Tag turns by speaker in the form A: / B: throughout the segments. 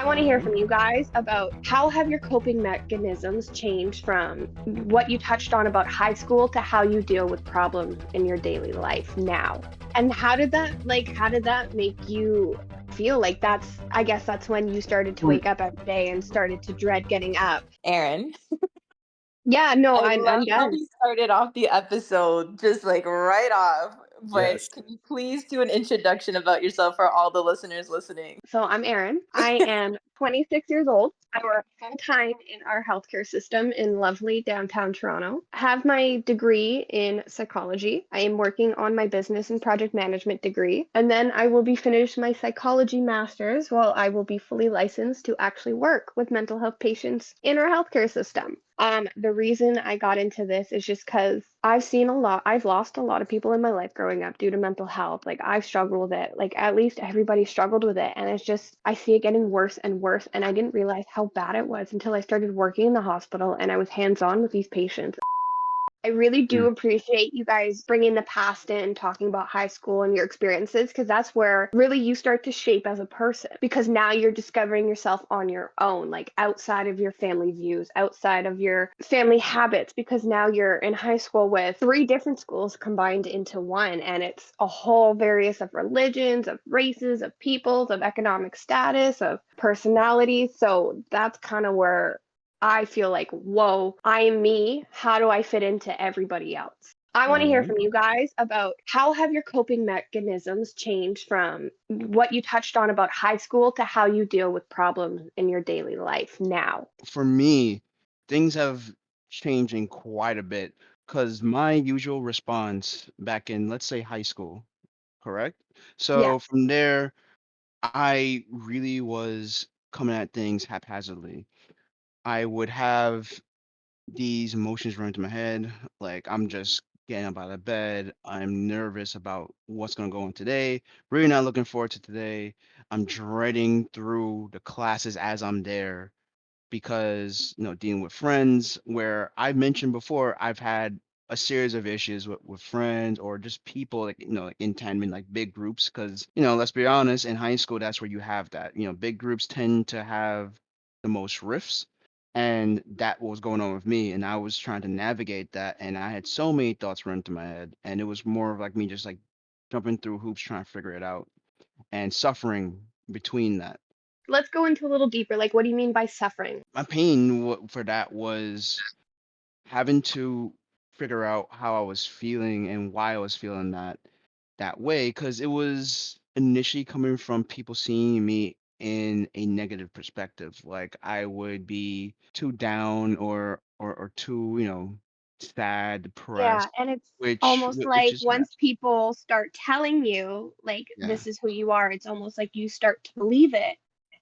A: I want to hear from you guys about how have your coping mechanisms changed from what you touched on about high school to how you deal with problems in your daily life now. And how did that make you feel like I guess that's when you started to
B: Mm,
A: wake up every day and started to dread getting up.
B: Erin,
A: Yeah, no,
B: I
A: I'm
B: love
A: I'm
B: how
A: done.
B: we started off the episode just like right off. But
C: Yes.
B: can you please do an introduction about yourself for all the listeners listening?
A: So I'm Erin. I am 26 years old. I work full time in our healthcare system in lovely downtown Toronto. I have my degree in psychology. I am working on my business and project management degree. And then I will be finished my psychology master's while I will be fully licensed to actually work with mental health patients in our healthcare system. The reason I got into this is just because I've lost a lot of people in my life growing up due to mental health. Like I've struggled with it. Like at least everybody struggled with it. And it's just, I see it getting worse and worse. And I didn't realize how bad it was until I started working in the hospital and I was hands on with these patients. I really do
C: Mm.
A: appreciate you guys bringing the past in, talking about high school and your experiences, because that's where really you start to shape as a person. Because now you're discovering yourself on your own, like outside of your family views, outside of your family habits, because now you're in high school with three different schools combined into one. And it's a whole various of religions, of races, of peoples, of economic status, of personalities. So that's kind of where I feel like, whoa, I am me. How do I fit into everybody else? I want to
C: All
A: hear
C: right.
A: from you guys about how have your coping mechanisms changed from what you touched on about high school to how you deal with problems in your daily life now.
C: For me, things have changing quite a bit because my usual response back in, let's say, high school, correct?
A: Yeah.
C: So from there, I really was coming at things haphazardly. I would have these emotions run through my head, like I'm just getting up out of bed. I'm nervous about what's going to go on today. Really not looking forward to today. I'm dreading through the classes as I'm there because dealing with friends where I've mentioned before I've had a series of issues with friends or just people like like in tandem like big groups because let's be honest, in high school that's where you have that big groups tend to have the most rifts, and that was going on with me, and I was trying to navigate that, and I had so many thoughts running through my head, and it was more of like me just like jumping through hoops trying to figure it out and suffering between that.
A: Let's go into a little deeper. Like, what do you mean by suffering?
C: My pain for that was having to figure out how I was feeling and why I was feeling that way because it was initially coming from people seeing me in a negative perspective. Like I would be too down or too, sad,
A: Yeah,
C: depressed,
A: and it's
C: which
A: almost
C: which
A: like
C: is yes.
A: once people start telling you, like,
C: Yeah.
A: this is who you are, it's almost like you start to believe it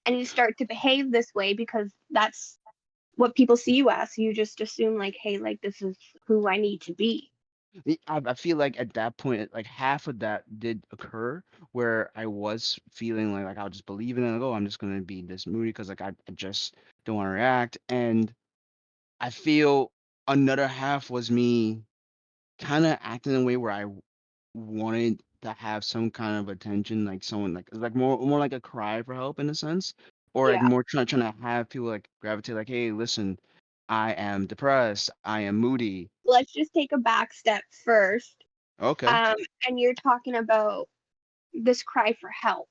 A: and you start to behave this way because that's what people see you as. You just assume, like, hey, like, this is who I need to be.
C: I feel like at that point, like half of that did occur where I was feeling like I'll just believe in it. Like, oh, I'm just gonna be this moody because like I just don't want to react. And I feel another half was me kind of acting in a way where wanted to have some kind of attention, like someone like more like a cry for help in a sense, or like
A: Yeah.
C: more trying to have people like gravitate like, hey, listen, I am depressed, I am moody.
A: Let's just take a back step first.
C: Okay.
A: Um, and you're talking about this cry for help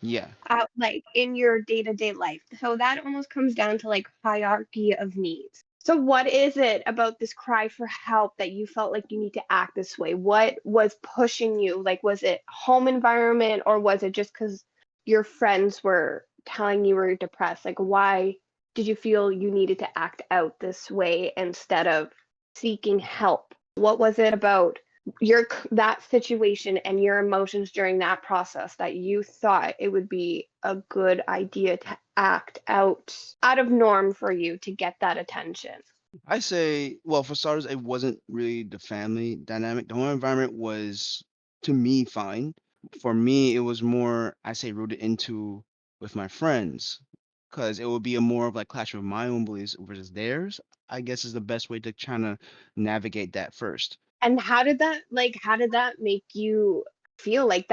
C: Yeah.
A: out like in your day-to-day life. So that almost comes down to like hierarchy of needs. So what is it about this cry for help that you felt like you need to act this way? What was pushing you? Like was it home environment or was it just because your friends were telling you were depressed? Like why did you feel you needed to act out this way instead of seeking help? What was it about that situation and your emotions during that process that you thought it would be a good idea to act out of norm for you to get that attention?
C: I say, well, for starters, it wasn't really the family dynamic. The home environment was, to me, fine. For me, it was more, I say, rooted into with my friends, because it would be a more of like clash of my own beliefs versus theirs. I guess is the best way to kind of navigate that first.
A: And how did that make you feel like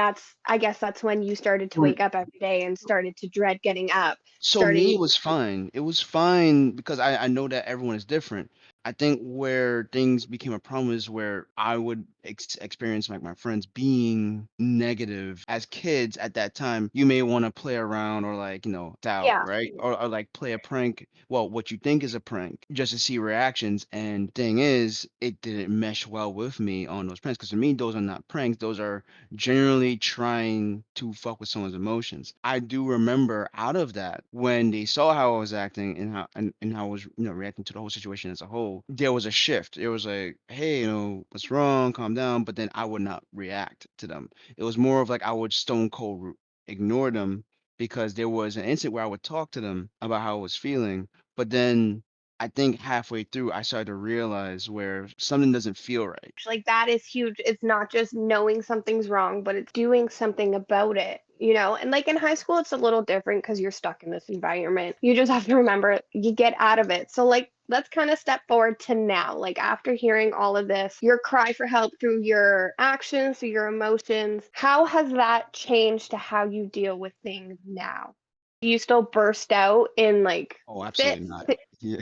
A: I guess that's when you started to wake up every day and started to dread getting up,
C: So me,
A: starting
C: it was fine. It was fine because I know that everyone is different. I think where things became a problem is where I would experience like my friends being negative. As kids at that time, you may want to play around or like, doubt,
A: yeah.
C: right? Or like play a prank. Well, what you think is a prank just to see reactions. And thing is, it didn't mesh well with me on those pranks because to me, those are not pranks. Those are generally trying to fuck with someone's emotions. I do remember out of that when they saw how I was acting and how I was reacting to the whole situation as a whole, there was a shift. It was like, hey, what's wrong? Calm down. But then I would not react to them. It was more of like I would stone cold ignore them because there was an instant where I would talk to them about how I was feeling, but then I think halfway through I started to realize where something doesn't feel right.
A: Like that is huge. It's not just knowing something's wrong, but it's doing something about it, you know? And like in high school, it's a little different because you're stuck in this environment. You just have to remember you get out of it. So, like, let's kind of step forward to now. Like, after hearing all of this, your cry for help through your actions, through your emotions, how has that changed to how you deal with things now? Do you still burst out in like
C: Oh, absolutely
A: fits?
C: not. Yeah.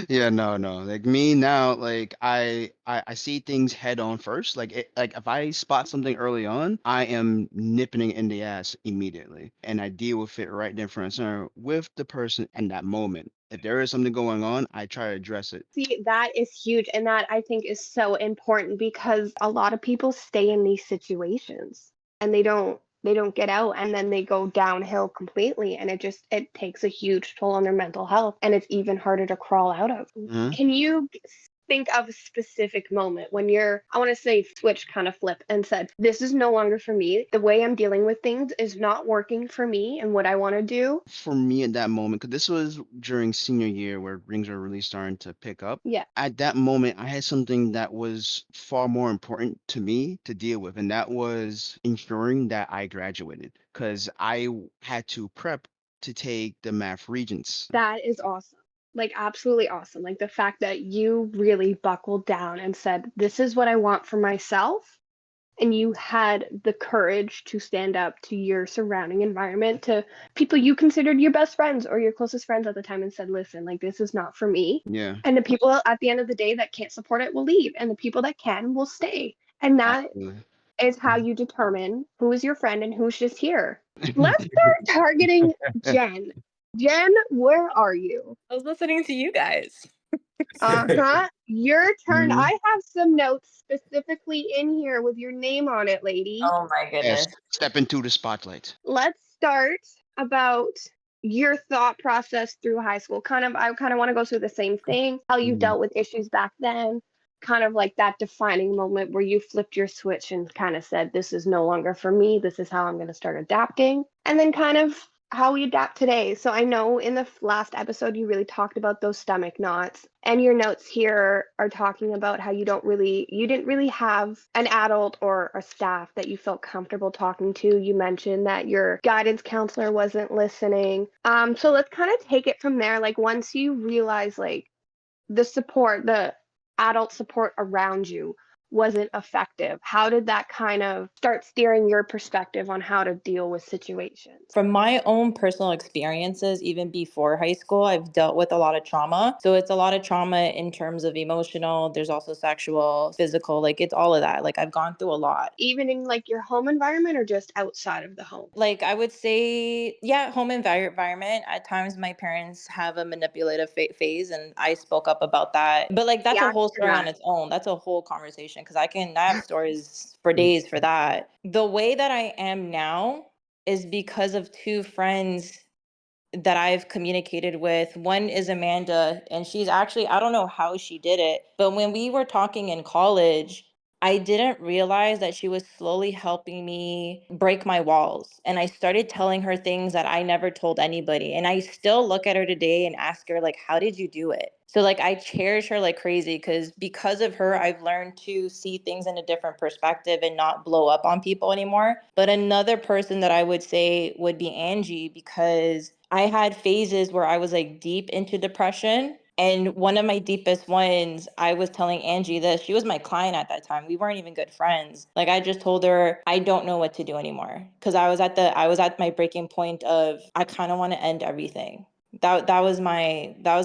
C: Yeah, no, no. Like me now, like I see things head on first. Like if I spot something early on, I am nipping it in the ass immediately. And I deal with it right there in front of center with the person in that moment. If there is something going on, I try to address it.
A: See, that is huge. And that I think is so important because a lot of people stay in these situations and they don't get out and then they go downhill completely and it takes a huge toll on their mental health and it's even harder to crawl out of.
C: Hmm.
A: Can you think of a specific moment when I want to say switch kind of flip and said, this is no longer for me. The way I'm dealing with things is not working for me and what I want to do?
C: For me at that moment, because this was during senior year where things were really starting to pick up.
A: Yeah.
C: At that moment, I had something that was far more important to me to deal with, and that was ensuring that I graduated because had to prep to take the math regents.
A: That is awesome. Like, absolutely awesome. Like, the fact that you really buckled down and said, "This is what I want for myself." And you had the courage to stand up to your surrounding environment, to people you considered your best friends or your closest friends at the time, and said, "Listen, like, this is not for me."
C: Yeah,
A: And the people at the end of the day that can't support it will leave, and the people that can will stay. And that
C: absolutely.
A: is how you determine who is your friend and who's just here. Let's start targeting Jen. Jen, where are you?
B: I was listening to you guys.
A: Uh-huh. Your turn.
C: Mhm.
A: I have some notes specifically in here with your name on it, lady.
B: Oh my
C: Yes,
B: goodness.
C: step into the spotlight.
A: Let's start about your thought process through high school. I kind of want to go through the same thing, how you
C: Mhm.
A: dealt with issues back then, kind of like that defining moment where you flipped your switch and kind of said, this is no longer for me. This is how I'm going to start adapting. And then kind of how we adapt today. So I know in the last episode, you really talked about those stomach knots. And your notes here are talking about how you didn't really have an adult or a staff that you felt comfortable talking to. You mentioned that your guidance counselor wasn't listening. So let's kind of take it from there. Like once you realize like the adult support around you wasn't effective, how did that kind of start steering your perspective on how to deal with situations?
B: From my own personal experiences, even before high school, I've dealt with a lot of trauma. So it's a lot of trauma in terms of emotional, there's also sexual, physical, like it's all of that. Like I've gone through a lot.
A: Even in like your home environment or just outside of the home?
B: Like I would say, yeah, environment. At times, my parents have a manipulative phase, and I spoke up about that. But like that's a
A: Yeah,
B: whole
A: for
B: story on
A: that.
B: its own. That's a whole conversation because I have stories for days for that. The way that I am now is because of two friends that I've communicated with. One is Amanda, and she's actually, I don't know how she did it, but when we were talking in college, I didn't realize that she was slowly helping me break my walls. And I started telling her things that I never told anybody. And I still look at her today and ask her, like, how did you do it? So like I cherish her like crazy because of her I've learned to see things in a different perspective and not blow up on people anymore. But another person that I would say would be Angie because I had phases where I was like deep into depression And one of my deepest ones, I was telling Angie this. She was my client at that time. We weren't even good friends. Like I just told her I don't know what to do anymore because I was at my breaking point of I kind of want to end everything. That was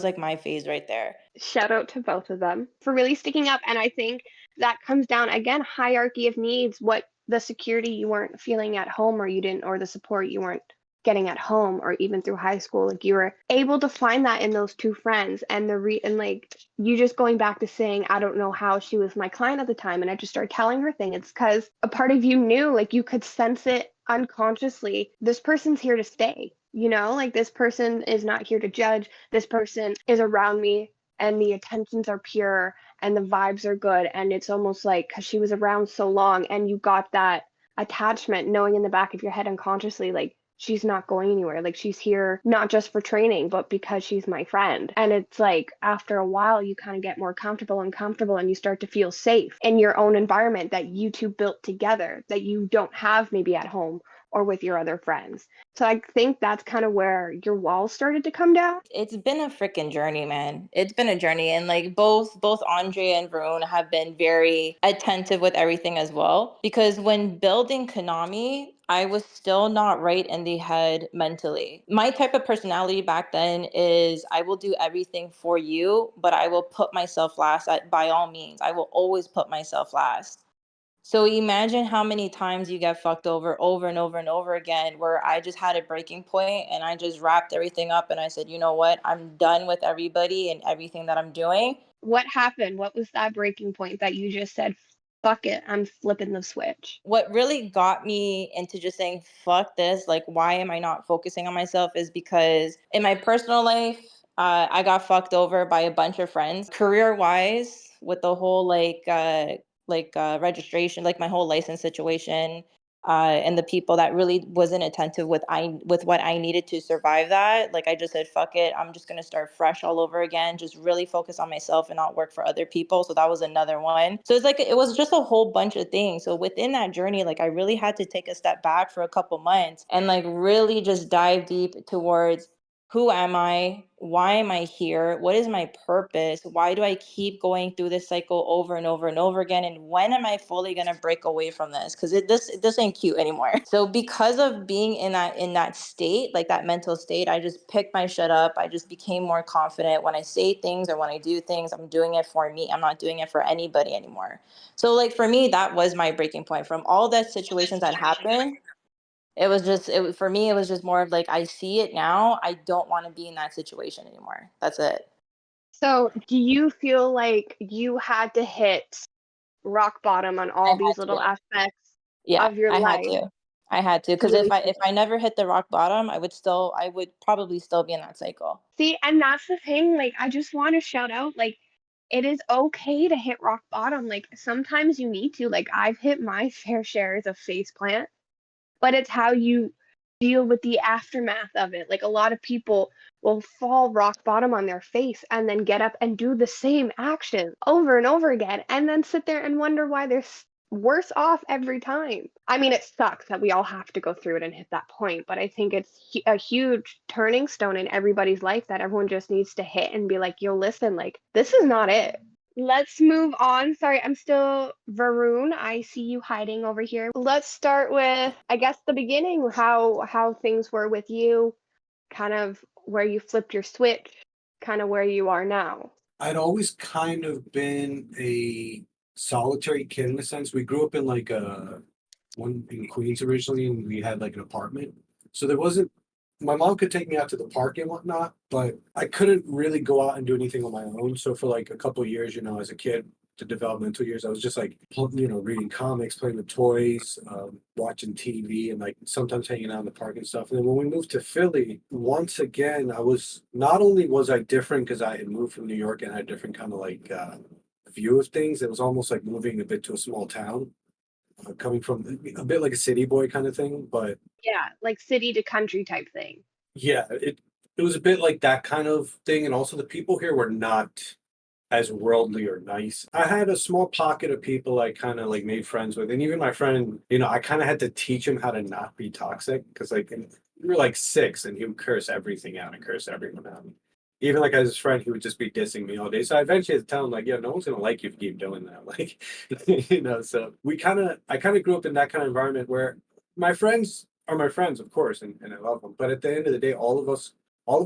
B: like my phase right there.
A: Shout out to both of them for really sticking up. And I think that comes down again, hierarchy of needs, what the security you weren't feeling at home or you didn't, or the support you weren't getting at home or even through high school. Like you were able to find that in those two friends and and like you just going back to saying, I don't know how she was my client at the time. And I just started telling her thing. It's because a part of you knew, like you could sense it unconsciously. This person's here to stay. You know, like this person is not here to judge. This person is around me and the intentions are pure and the vibes are good, and it's almost like because she was around so long and you got that attachment knowing in the back of your head unconsciously like she's not going anywhere, like she's here not just for training but because she's my friend. And it's like after a while you kind of get more comfortable and comfortable and you start to feel safe in your own environment that you two built together that you don't have maybe at home or with your other friends. So I think that's kind of where your walls started to come down.
B: It's been a freaking journey, man. It's been a journey. And like both Andre and Varun have been very attentive with everything as well. Because when building Konami, I was still not right in the head mentally. My type of personality back then is I will do everything for you, but I will put myself last by all means. I will always put myself last. So imagine how many times you get fucked over and over and over again, where I just had a breaking point and I just wrapped everything up and I said, you know what? I'm done with everybody and everything that I'm doing.
A: What happened? What was that breaking point that you just said, fuck it, I'm flipping the switch?
B: What really got me into just saying, fuck this, like, why am I not focusing on myself is because in my personal life, I got fucked over by a bunch of friends. Career wise, with the whole registration, like my whole license situation, and the people that really wasn't attentive with what I needed to survive that. Like I just said, fuck it, I'm just gonna start fresh all over again. Just really focus on myself and not work for other people. So that was another one. So it's like it was just a whole bunch of things. So within that journey, like I really had to take a step back for a couple months and like really just dive deep towards who am I? Why am I here? What is my purpose? Why do I keep going through this cycle over and over and over again? And when am I fully gonna break away from this? Because this ain't cute anymore. So because of being in that state, like that mental state, I just picked my shit up. I just became more confident when I say things or when I do things. I'm doing it for me. I'm not doing it for anybody anymore. So like for me, that was my breaking point from all the situations that happened. It was just for me it was just more of like I see it now. I don't want to be in that situation anymore. That's it.
A: So, do you feel like you had to hit rock bottom on
B: I
A: all
B: had
A: these little
B: to.
A: aspects
B: Yeah,
A: of your
B: I had
A: life
B: to. I had to
A: to
B: because
A: really
B: if I never hit the rock bottom, I would probably still be in that cycle.
A: see? And that's the thing. Like, I just want to shout out, like, it is okay to hit rock bottom. Like, sometimes you need to. Like, I've hit my fair shares of face plant, but it's how you deal with the aftermath of it. Like a lot of people will fall rock bottom on their face and then get up and do the same action over and over again and then sit there and wonder why they're worse off every time. I mean, it sucks that we all have to go through it and hit that point, but I think it's a huge turning stone in everybody's life that everyone just needs to hit and be like, yo, listen, like, this is not it. Let's move on. Sorry, I'm still Varun. I see you hiding over here. Let's start with, I guess, the beginning, how things were with you, kind of where you flipped your switch, kind of where you are now.
D: I'd always kind of been a solitary kid in a sense. We grew up in like a one in Queens originally, and we had like an apartment. So there wasn't my mom could take me out to the park and whatnot, but I couldn't really go out and do anything on my own. So for like a couple of years, as a kid, the developmental years, I was just like, reading comics, playing with toys, watching TV, and like sometimes hanging out in the park and stuff. And then when we moved to Philly, once again, I was not only was I different because I had moved from New York and had a different kind of like view of things. It was almost like moving a bit to a small town, coming from a bit like a city boy kind of thing, but
A: Yeah, like city to country type thing.
D: yeah, it was a bit like that kind of thing, and also the people here were not as worldly or nice. I had a small pocket of people I kind of like made friends with, and even my friend, I kind of had to teach him how to not be toxic because like we were like six, and he would curse everything out and curse everyone out. Even like as his friend, he would just be dissing me all day. So I eventually had to tell him like, yeah, no one's gonna like you if you keep doing that. Like, so I kind of grew up in that kind of environment where my friends are my friends, of course, and I love them. But at the end of the day, all of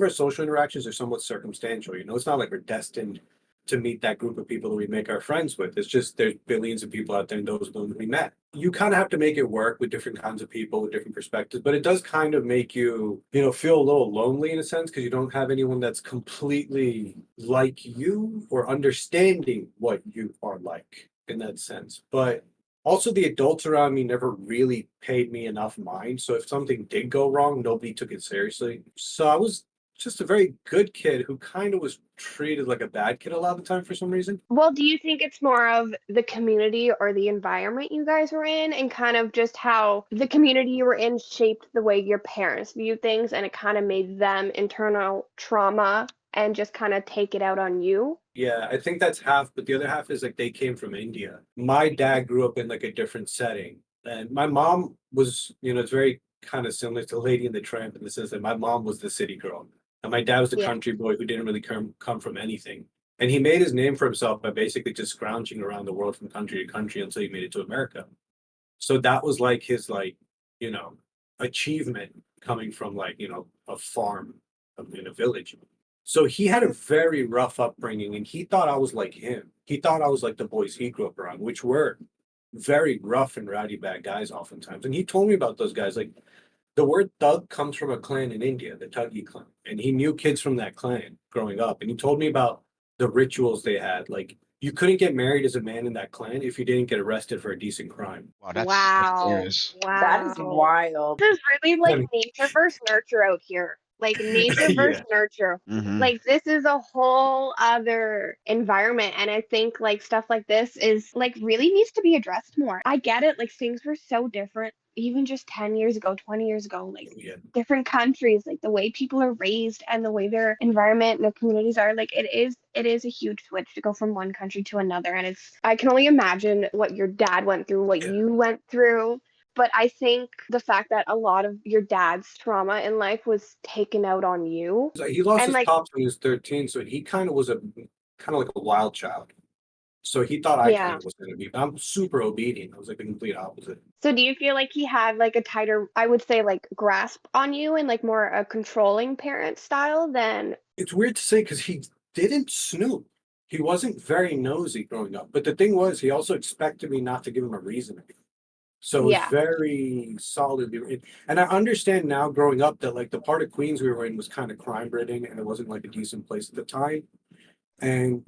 D: our social interactions are somewhat circumstantial. It's not like we're destined to meet that group of people that we make our friends with. It's just there's billions of people out there and those are the ones we met. You kind of have to make it work with different kinds of people with different perspectives, but it does kind of make you, feel a little lonely in a sense because you don't have anyone that's completely like you or understanding what you are like in that sense. But also the adults around me never really paid me enough mind. So if something did go wrong, nobody took it seriously. So I was just a very good kid who kind of was treated like a bad kid a lot of the time for some reason.
A: Well, do you think it's more of the community or the environment you guys were in, and kind of just how the community you were in shaped the way your parents viewed things, and it kind of made them internal trauma and just kind of take it out on you?
D: Yeah, I think that's half, but the other half is like they came from India. My dad grew up in like a different setting. And my mom was, it's very kind of similar to Lady in the Tramp in the sense that my mom was the city girl. And my dad was the
A: Yeah.
D: country boy who didn't really come from anything. And he made his name for himself by basically just scrounging around the world from country to country until he made it to America. So that was like his you know, achievement coming from a farm in a village. So he had a very rough upbringing and he thought I was like him. He thought I was like the boys he grew up around, which were very rough and rowdy bad guys oftentimes. And he told me about those guys. Like the word thug comes from a clan in India, the Thuggy clan. And he knew kids from that clan growing up. And he told me about the rituals they had. Like you couldn't get married as a man in that clan if you didn't get arrested for a decent crime.
C: Wow, that's
A: Wow.
C: serious.
B: That is
A: Wow.
B: wild.
A: This is really like
D: And
A: nature versus nurture out here. Like nature versus
D: yeah,
A: nurture.
C: Mm-hmm.
A: Like this is a whole other environment. And I think like stuff like this is like really needs to be addressed more. I get it. Like things were so different even just 10 years ago, 20 years ago, like
D: yeah.
A: different countries, like the way people are raised and the way their environment and their communities are, like it is a huge switch to go from one country to another. And it's I can only imagine what your dad went through, what
D: Yeah.
A: you went through, but I think the fact that a lot of your dad's trauma in life was taken out on you.
D: So he lost
A: And
D: his
A: like,
D: pops when he was 13, so he kind of was a kind of like a wild child. So he thought I kind
A: yeah.
D: of was going to be, but I'm super obedient. I was like the complete opposite.
A: So do you feel like he had like a tighter, I would say, like grasp on you and like more a controlling parent style than,
D: It's weird to say because he didn't snoop. He wasn't very nosy growing up. But the thing was, he also expected me not to give him a reason. So it was
A: yeah.
D: very solid. And I understand now growing up that like the part of Queens we were in was kind of crime ridden and it wasn't like a decent place at the time. And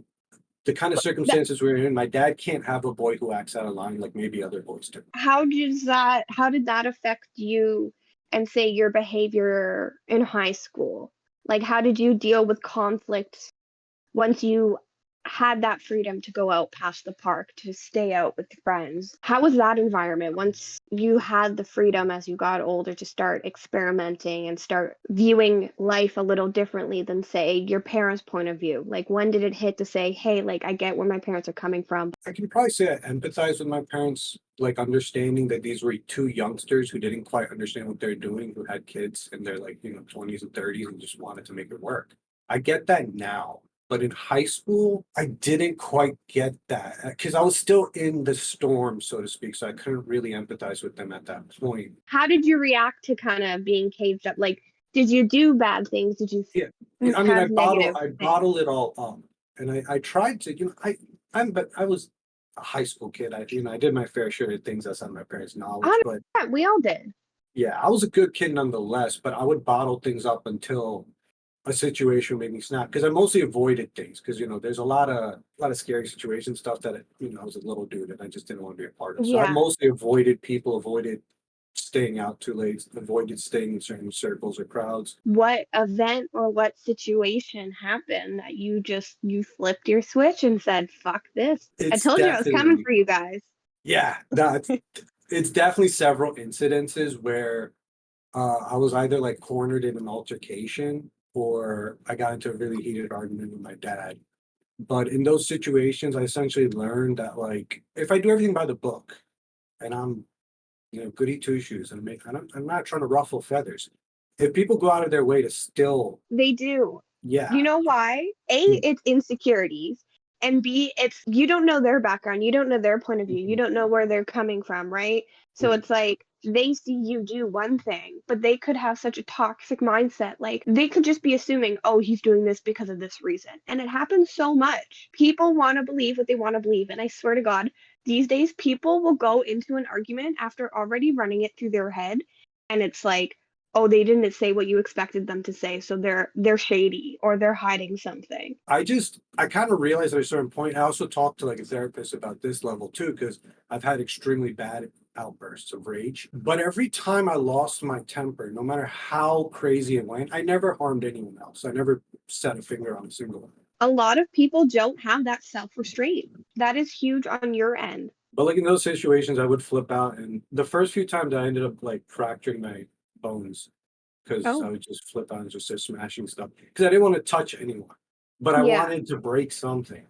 D: the kind of
A: That,
D: circumstances we were in, my dad can't have a boy who acts out of line like maybe other boys do.
A: how did that affect you and say your behavior in high school? Like, how did you deal with conflict once you had that freedom to go out past the park to stay out with friends? How was that environment once you had the freedom as you got older to start experimenting and start viewing life a little differently than, say, your parents' point of view? Like, when did it hit to say, hey, like, I get where my parents are coming from?
D: I can probably say I empathize with my parents, like understanding that these were two youngsters who didn't quite understand what they're doing, who had kids in their 20s and 30s and just wanted to make it work. I get that now. But in high school, I didn't quite get that because I was still in the storm, so to speak. So I couldn't really empathize with them at that point.
A: How did you react to kind of being caged up? Like, did you do bad things? Did you
D: Yeah. I mean,
A: have negative
D: I
A: things?
D: bottle it all up. And I tried to, but I was a high school kid. I did my fair share of things outside my parents' knowledge, but
A: 100%, we all did.
D: yeah, I was a good kid nonetheless, but I would bottle things up until a situation made me snap because I mostly avoided things because there's a lot of scary situation stuff that I was a little dude and I just didn't want to be a part of. So I
A: Yeah.
D: mostly avoided people, avoided staying out too late, avoided staying in certain circles or crowds.
A: What event or what situation happened that you flipped your switch and said, "Fuck this"? I
D: It's
A: told you I was coming
D: definitely
A: for you guys.
D: Yeah, it's definitely several incidences where I was either like cornered in an altercation or I got into a really heated argument with my dad. But in those situations, I essentially learned that like if I do everything by the book and I'm goody two shoes and I'm not trying to ruffle feathers. If people go out of their way to still
A: They do.
D: Yeah.
A: You know why? A,
D: Mm,
A: it's insecurities. And B, it's you don't know their background. You don't know their point of view. You
D: mhm,
A: don't know where they're coming from, right? So
D: mhm.
A: it's like they see you do one thing, but they could have such a toxic mindset. Like they could just be assuming, oh, he's doing this because of this reason. And it happens so much. People want to believe what they want to believe. And I swear to God, these days people will go into an argument after already running it through their head. And it's like, oh, they didn't say what you expected them to say, so they're shady or they're hiding something.
D: I kind of realized at a certain point. I also talked to like a therapist about this level too, because I've had extremely bad outbursts of rage. But every time I lost my temper, no matter how crazy it went, I never harmed anyone else. I never set a finger on a single one.
A: A lot of people don't have that self-restraint. That is huge on your end.
D: But like in those situations, I would flip out, and the first few times I ended up like fracturing my bones because I
A: Oh,
D: would just flip out and just start smashing stuff because I didn't want to touch anyone, but I
A: yeah.
D: wanted to break something.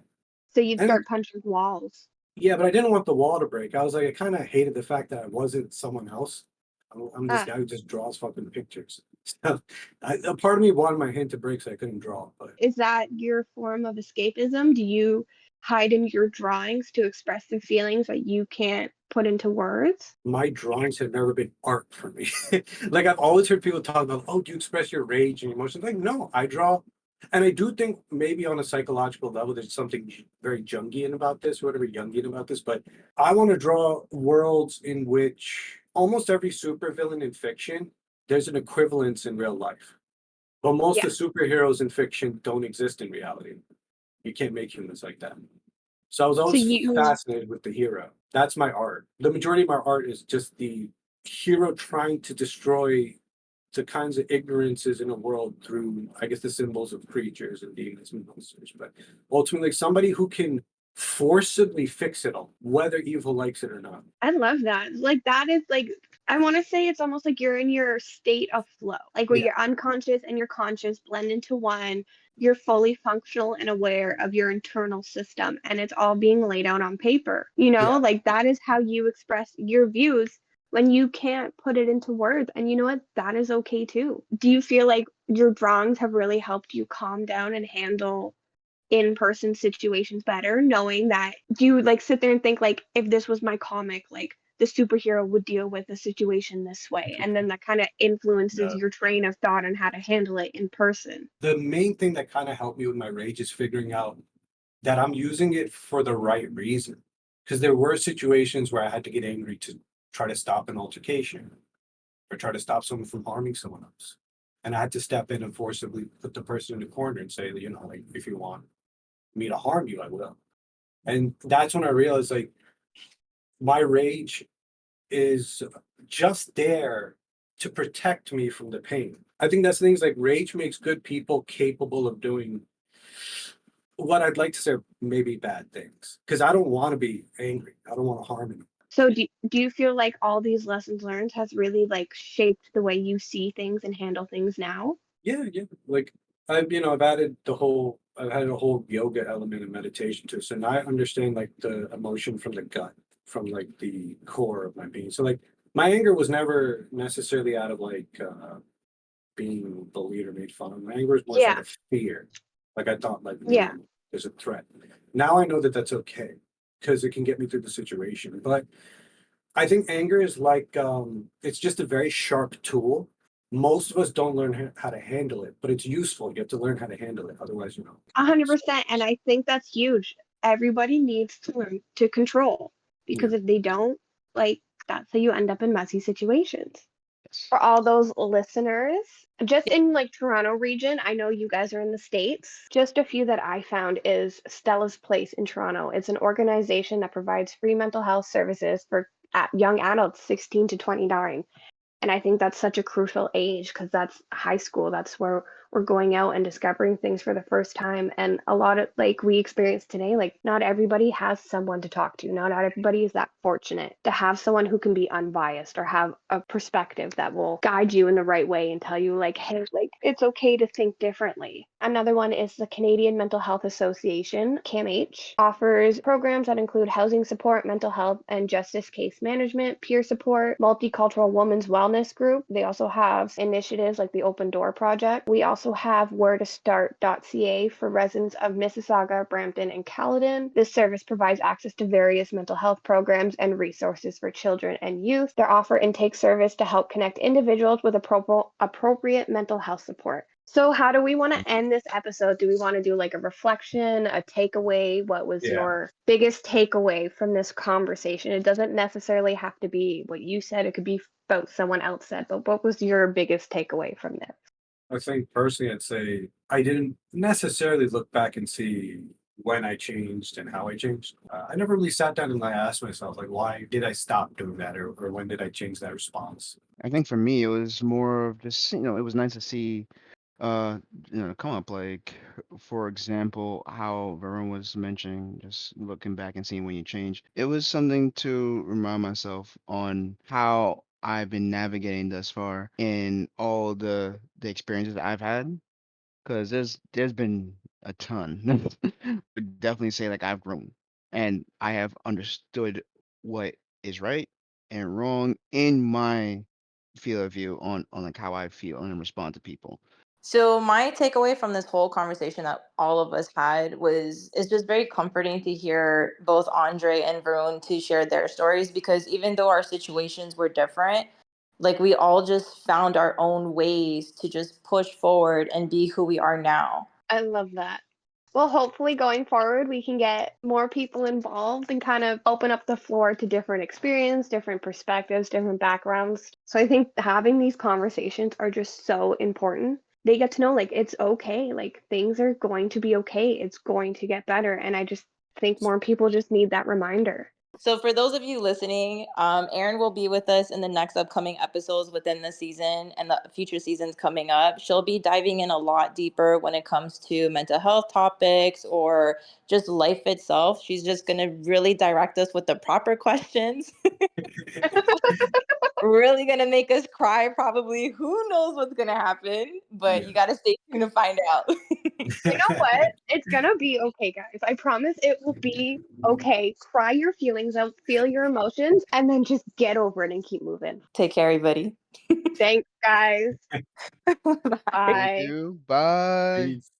A: So you'd
D: And
A: start punching walls.
D: yeah, but I didn't want the wall to break. I was like, I kind of hated the fact that I wasn't someone else. I'm this
A: Uh,
D: guy who just draws fucking pictures. So a part of me wanted my hand to break so I couldn't draw, but
A: is that your form of escapism? Do you hide in your drawings to express the feelings that you can't put into words?
D: my drawings have never been art for me. Like I've always heard people talk about, oh, do you express your rage and emotions? Like, no, I draw. And I do think maybe on a psychological level, there's something very Jungian about this, whatever Jungian about this, but I want to draw worlds in which almost every supervillain in fiction, there's an equivalence in real life. But most
A: Yeah.
D: of the superheroes in fiction don't exist in reality. You can't make humans like that. So I was
A: So
D: always
A: you
D: fascinated with the hero. That's my art. The majority of my art is just the hero trying to destroy the kinds of ignorances in a world through, I guess, the symbols of creatures and demons and monsters. But ultimately, like, somebody who can forcibly fix it all, whether evil likes it or not.
A: I love that. Like that is like I want to say it's almost like you're in your state of flow, like where
D: Yeah,
A: your unconscious and your conscious blend into one. You're fully functional and aware of your internal system, and it's all being laid out on paper.
D: yeah.
A: Like that is how you express your views when you can't put it into words. And you know what? That is okay too. Do you feel like your drawings have really helped you calm down and handle in-person situations better, knowing that do you like sit there and think like if this was my comic, like the superhero would deal with the situation this way, and then that kind of influences
D: Yeah.
A: your train of thought on how to handle it in person.
D: The main thing that kind of helped me with my rage is figuring out that I'm using it for the right reason. Because there were situations where I had to get angry to try to stop an altercation or try to stop someone from harming someone else. And I had to step in and forcibly put the person in the corner and say, like, if you want me to harm you, I will. And that's when I realized, like, my rage is just there to protect me from the pain. I think that's things like rage makes good people capable of doing what I'd like to say are maybe bad things. Because I don't want to be angry. I don't want to harm anyone.
A: So do you feel like all these lessons learned has really like shaped the way you see things and handle things now?
D: Yeah, yeah. Like I've added a whole yoga element and meditation to it. So now I understand like the emotion from the gut, from like the core of my being. So like my anger was never necessarily out of like being bullied or made fun of. My anger was more so out
A: Yeah,
D: of fear. Like I thought like,
A: yeah.
D: there's a threat. Now I know that that's okay because it can get me through the situation. But I think anger is like it's just a very sharp tool. Most of us don't learn how to handle it, but it's useful. You have to learn how to handle it. Otherwise,
A: 100%. And I think that's huge. Everybody needs to learn to control
D: yeah,
A: because if they don't, like, that's how you end up in messy situations.
C: Yes.
A: For all those listeners, just in like Toronto region, I know you guys are in the States. Just a few that I found is Stella's Place in Toronto. It's an organization that provides free mental health services for young adults 16 to 29. And I think that's such a crucial age because that's high school. That's where we're going out and discovering things for the first time. And a lot of like we experience today, like not everybody has someone to talk to. Not everybody is that fortunate to have someone who can be unbiased or have a perspective that will guide you in the right way and tell you, like, hey, like it's okay to think differently. Another one is the Canadian Mental Health Association, CAMH, offers programs that include housing support, mental health and justice case management, peer support, multicultural women's wellness group. They also have initiatives like the Open Door Project. We also also have wheretostart.ca for residents of Mississauga, Brampton, and Caledon. This service provides access to various mental health programs and resources for children and youth. They offer intake service to help connect individuals with appropriate mental health support. So, how do we want to end this episode? Do we want to do like a reflection, a takeaway? What was
D: Yeah.
A: your biggest takeaway from this conversation? It doesn't necessarily have to be what you said, it could be about someone else said, but what was your biggest takeaway from this?
D: I think personally, I'd say I didn't necessarily look back and see when I changed and how I changed. I never really sat down and I asked myself, like, why did I stop doing that, or when did I change that response?
C: I think for me, it was more of just, it was nice to see, uh, come up. Like, for example, how Varun was mentioning, just looking back and seeing when you change. It was something to remind myself on how I've been navigating thus far in all the experiences I've had. Because there's been a ton. Would definitely say like I've grown and I have understood what is right and wrong in my field of view on like how I feel and respond to people.
B: So my takeaway from this whole conversation that all of us had was it's just very comforting to hear both Andre and Varun to share their stories, because even though our situations were different, like we all just found our own ways to just push forward and be who we are now.
A: I love that. Well, hopefully going forward, we can get more people involved and kind of open up the floor to different experience, different perspectives, different backgrounds. So I think having these conversations are just so important. They get to know like it's okay, like things are going to be okay. It's going to get better. And I just think more people just need that reminder.
B: So for those of you listening, Erin will be with us in the next upcoming episodes within the season and the future seasons coming up. She'll be diving in a lot deeper when it comes to mental health topics or just life itself. She's just going to really direct us with the proper questions. Really going to make us cry probably. Who knows what's going to happen, but you got to stay tuned to find out.
A: You know what? It's gonna be okay, guys. I promise it will be okay. Cry your feelings out, feel your emotions, and then just get over it and keep moving.
B: Take care, everybody.
A: Thanks, guys.
B: Bye.
C: Thank
A: Bye.
C: you. Bye.
D: Peace.